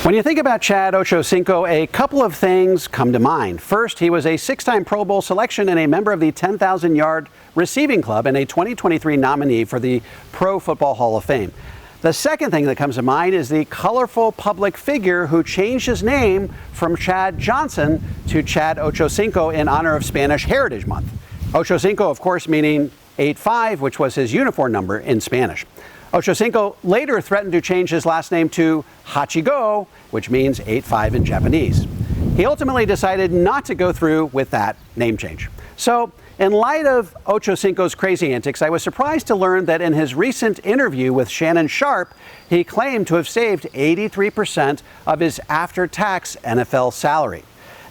When you think about Chad Ochocinco, a couple of things come to mind. First, he was a 6-time Pro Bowl selection and a member of the 10,000-yard receiving club and a 2023 nominee for the Pro Football Hall of Fame. The second thing that comes to mind is the colorful public figure who changed his name from Chad Johnson to Chad Ochocinco in honor of Spanish Heritage Month. Ochocinco, of course, meaning 8'5", which was his uniform number in Spanish. Ochocinco later threatened to change his last name to Hachigo, which means 8'5" in Japanese. He ultimately decided not to go through with that name change. So, in light of Ochocinco's crazy antics, I was surprised to learn that in his recent interview with Shannon Sharp, he claimed to have saved 83% of his after-tax NFL salary.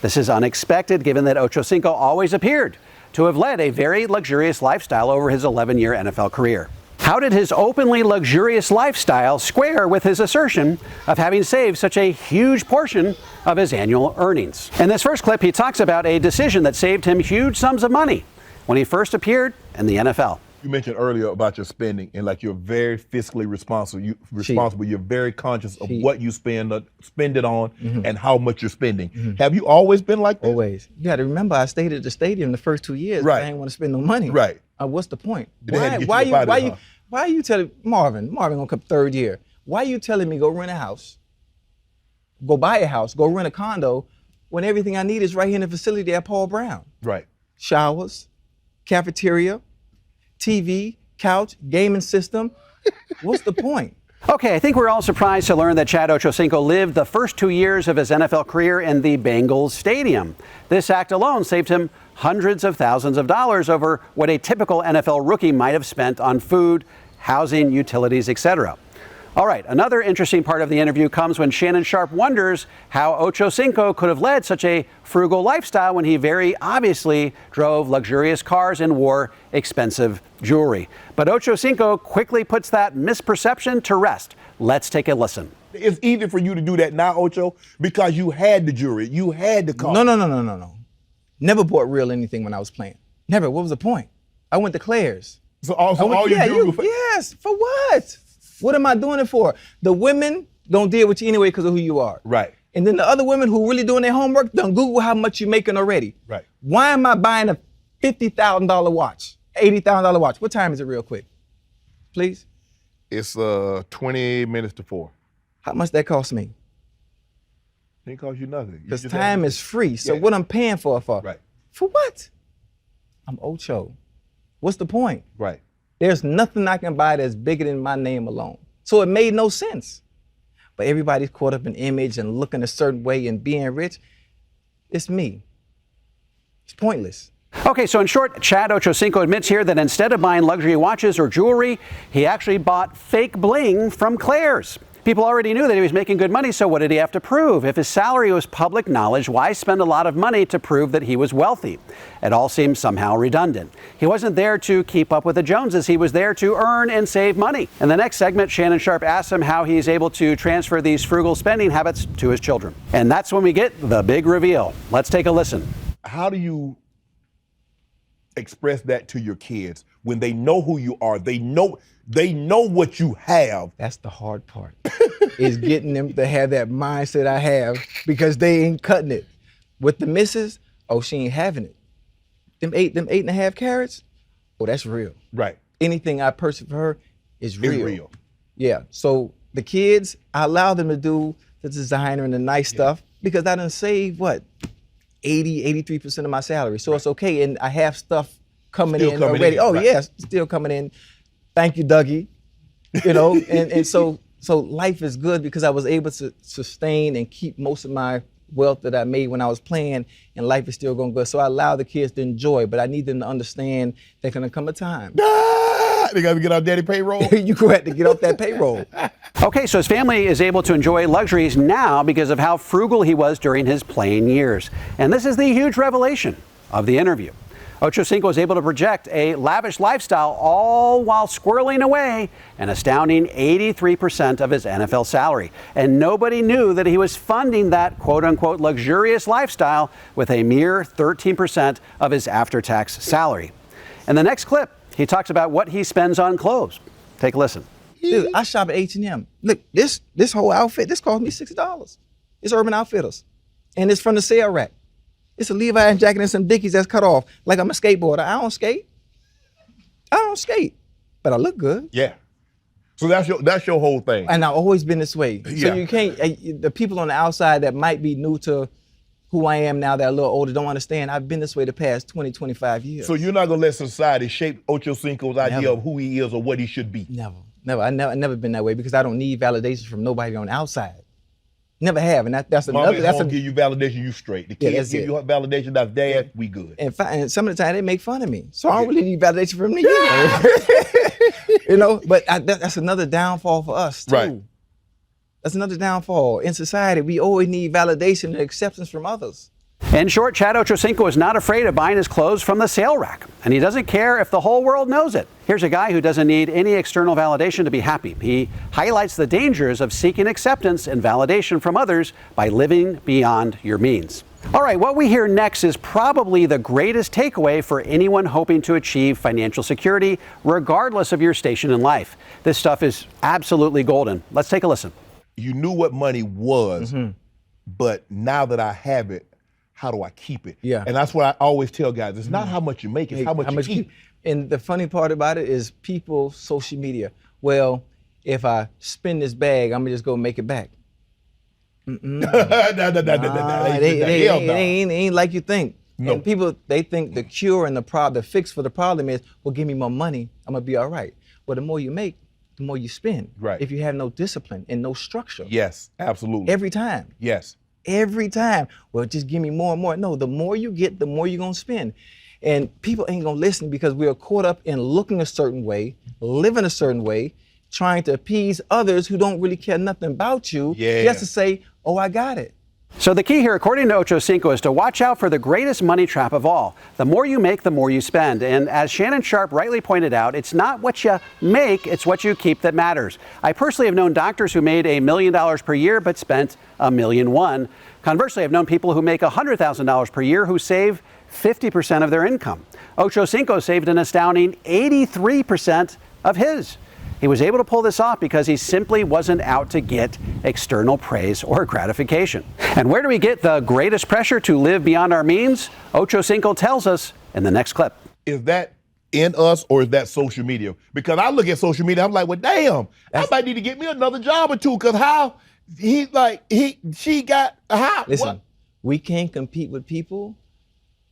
This is unexpected given that Ochocinco always appeared to have led a very luxurious lifestyle over his 11-year NFL career. How did his openly luxurious lifestyle square with his assertion of having saved such a huge portion of his annual earnings? In this first clip, he talks about a decision that saved him huge sums of money when he first appeared in the NFL. You mentioned earlier about your spending and like you're very fiscally responsible. You're very conscious of what you spend it on and how much you're spending. Have you always been like that? Always. You got to remember, I stayed at the stadium the first 2 years. Right. I didn't want to spend no money. Right. What's the point? Why are you telling Marvin gonna come third year? Why are you telling me go rent a house, go buy a house, go rent a condo, when everything I need is right here in the facility at Paul Brown? Right. Showers, cafeteria, TV, couch, gaming system. What's the point? Okay, I think we're all surprised to learn that Chad Ochocinco lived the first 2 years of his NFL career in the Bengals stadium. This act alone saved him hundreds of thousands of dollars over what a typical NFL rookie might have spent on food, housing, utilities, etc. All right, another interesting part of the interview comes when Shannon Sharp wonders how Ochocinco could have led such a frugal lifestyle when he very obviously drove luxurious cars and wore expensive jewelry. But Ochocinco quickly puts that misperception to rest. Let's take a listen. It's easy for you to do that now, Ocho, because you had the jewelry, you had the car. No. Never bought real anything when I was playing. Never. What was the point? I went to Claire's. So all you do? Yes. For what? What am I doing it for? The women don't deal with you anyway because of who you are. Right. And then the other women who really doing their homework don't Google how much you're making already. Right. Why am I buying a $50,000 watch, $80,000 watch? What time is it real quick? Please? It's 20 minutes to 4. How much that cost me? It didn't cost you nothing. Because time is free. So what I'm paying for? Right. For what? I'm Ocho. What's the point? Right. There's nothing I can buy that's bigger than my name alone. So it made no sense. But everybody's caught up in image and looking a certain way and being rich. It's me. It's pointless. Okay, so in short, Chad Ochocinco admits here that instead of buying luxury watches or jewelry, he actually bought fake bling from Claire's. People already knew that he was making good money, so what did he have to prove? If his salary was public knowledge, why spend a lot of money to prove that he was wealthy? It all seems somehow redundant. He wasn't there to keep up with the Joneses. He was there to earn and save money. In the next segment, Shannon Sharp asks him how he's able to transfer these frugal spending habits to his children. And that's when we get the big reveal. Let's take a listen. How do you express that to your kids when they know who you are? They know what you have. That's the hard part, is getting them to have that mindset I have, because they ain't cutting it. With the missus, oh, she ain't having it. Them 8.5 carats, oh, that's real. Right. Anything I purchase for her is real. It's real. Yeah, so the kids, I allow them to do the designer and the nice stuff, because I done saved, 83% of my salary. So it's okay, and I have stuff coming in already. Oh, yes, still coming in. Thank you, Dougie. And so life is good because I was able to sustain and keep most of my wealth that I made when I was playing, and life is still going good. So I allow the kids to enjoy, but I need them to understand there's gonna come a time. They gotta get off daddy payroll. You go ahead to get off that payroll. Okay, so his family is able to enjoy luxuries now because of how frugal he was during his playing years. And this is the huge revelation of the interview. Ochocinco is able to project a lavish lifestyle all while squirreling away an astounding 83% of his NFL salary. And nobody knew that he was funding that quote-unquote luxurious lifestyle with a mere 13% of his after-tax salary. In the next clip, he talks about what he spends on clothes. Take a listen. Dude, I shop at H&M. Look, this whole outfit, this cost me $60. It's Urban Outfitters. And it's from the sale rack. It's a Levi's jacket and some Dickies that's cut off. Like I'm a skateboarder. I don't skate. But I look good. Yeah. So that's your whole thing. And I've always been this way. Yeah. So you can't, the people on the outside that might be new to who I am now that are a little older don't understand. I've been this way the past 20, 25 years. So you're not gonna let society shape Ochocinco's idea of who he is or what he should be? Never. I never been that way because I don't need validation from nobody on the outside. Never have, and that's another. That's give you validation, you straight. The kids give you validation, that's dad, we good. And some of the time they make fun of me, so I don't really need validation from me. You know, but that's another downfall for us too. Right. That's another downfall in society. We always need validation and acceptance from others. In short, Chad Ochocinco is not afraid of buying his clothes from the sale rack, and he doesn't care if the whole world knows it. Here's a guy who doesn't need any external validation to be happy. He highlights the dangers of seeking acceptance and validation from others by living beyond your means. All right, what we hear next is probably the greatest takeaway for anyone hoping to achieve financial security, regardless of your station in life. This stuff is absolutely golden. Let's take a listen. You knew what money was, but now that I have it, how do I keep it? Yeah. And that's what I always tell guys. It's not how much you make, it's how much you keep. And the funny part about it is people, social media. Well, if I spin this bag, I'm gonna just go make it back. It ain't like you think. No. And people, they think the cure and the fix for the problem is, well, give me more money, I'm gonna be all right. Well, the more you make, the more you spend. Right. If you have no discipline and no structure. Yes, absolutely. Every time. Yes. Every time. Well, just give me more and more. No, the more you get, the more you're gonna spend. And people ain't gonna listen because we are caught up in looking a certain way, living a certain way, trying to appease others who don't really care nothing about you, just to say, oh, I got it. So the key here, according to Ochocinco, is to watch out for the greatest money trap of all. The more you make, the more you spend. And as Shannon Sharp rightly pointed out, it's not what you make, it's what you keep that matters. I personally have known doctors who made $1 million per year but spent $1.1 million. Conversely, I've known people who make $100,000 per year who save 50% of their income. Ochocinco saved an astounding 83% of his. He was able to pull this off because he simply wasn't out to get external praise or gratification. And where do we get the greatest pressure to live beyond our means? Ochocinco tells us in the next clip. Is that in us or is that social media? Because I look at social media, I'm like, well, damn, I might need to get me another job or two because how she got how? Listen, what? We can't compete with people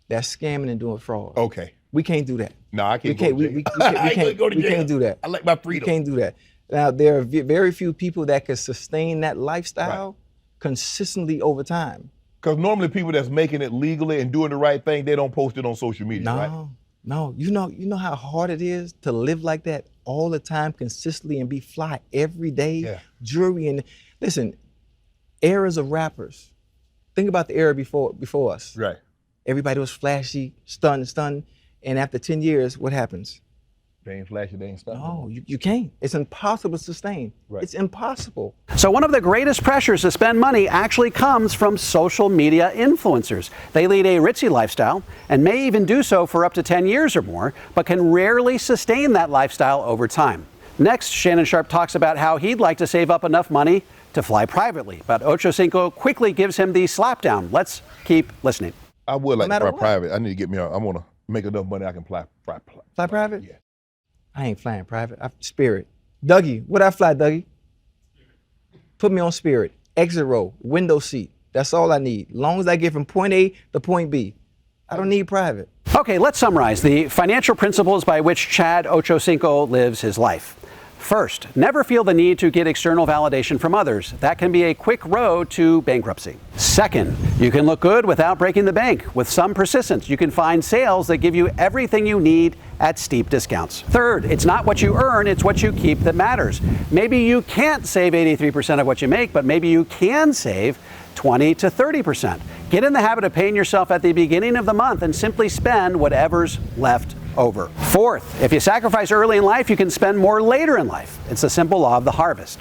that's scamming and doing fraud. Okay. We can't do that. No, I can't We can't do that. I like my freedom. We can't do that. Now, there are very few people that can sustain that lifestyle consistently over time. Because normally people that's making it legally and doing the right thing, they don't post it on social media, right? No. You know how hard it is to live like that all the time, consistently, and be fly every day. Yeah. Jewelry and listen, eras of rappers. Think about the era before us. Right. Everybody was flashy, stunned. And after 10 years, what happens? They ain't flashy, they ain't stuff. No, you can't. It's impossible to sustain. Right. It's impossible. So one of the greatest pressures to spend money actually comes from social media influencers. They lead a ritzy lifestyle and may even do so for up to 10 years or more, but can rarely sustain that lifestyle over time. Next, Shannon Sharp talks about how he'd like to save up enough money to fly privately, but Ochocinco quickly gives him the slapdown. Let's keep listening. I would like to fly No matter what. private. I need to get me I want to make enough money I can fly Private? Yeah. I ain't flying private. Spirit. Dougie, what I fly, Dougie? Put me on Spirit. Exit row, window seat. That's all I need. Long as I get from point A to point B. I don't need private. Okay, let's summarize the financial principles by which Chad Ochocinco lives his life. First, never feel the need to get external validation from others. That can be a quick road to bankruptcy. Second, you can look good without breaking the bank. With some persistence, you can find sales that give you everything you need at steep discounts. Third, it's not what you earn, it's what you keep that matters. Maybe you can't save 83% of what you make, but maybe you can save 20 to 30%. Get in the habit of paying yourself at the beginning of the month and simply spend whatever's left over. Fourth, if you sacrifice early in life, you can spend more later in life. It's the simple law of the harvest.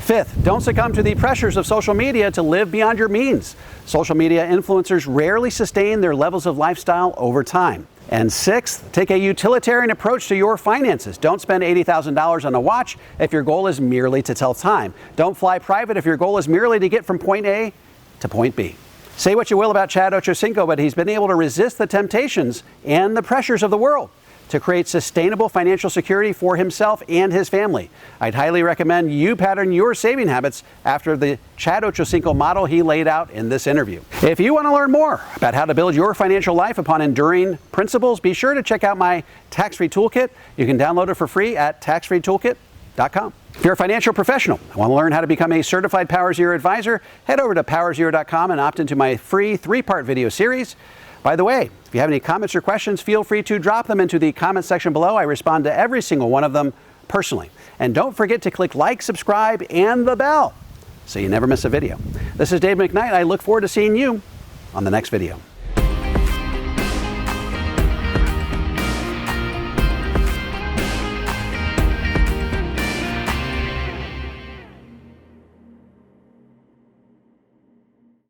Fifth, don't succumb to the pressures of social media to live beyond your means. Social media influencers rarely sustain their levels of lifestyle over time. And sixth, take a utilitarian approach to your finances. Don't spend $80,000 on a watch if your goal is merely to tell time. Don't fly private if your goal is merely to get from point A to point B. Say what you will about Chad Ochocinco, but he's been able to resist the temptations and the pressures of the world to create sustainable financial security for himself and his family. I'd highly recommend you pattern your saving habits after the Chad Ochocinco model he laid out in this interview. If you want to learn more about how to build your financial life upon enduring principles, be sure to check out my tax-free toolkit. You can download it for free at taxfreetoolkit.com. If you're a financial professional and want to learn how to become a certified Power Zero advisor, head over to powerzero.com and opt into my free 3-part video series. By the way, if you have any comments or questions, feel free to drop them into the comment section below. I respond to every single one of them personally. And don't forget to click like, subscribe, and the bell so you never miss a video. This is Dave McKnight. I look forward to seeing you on the next video.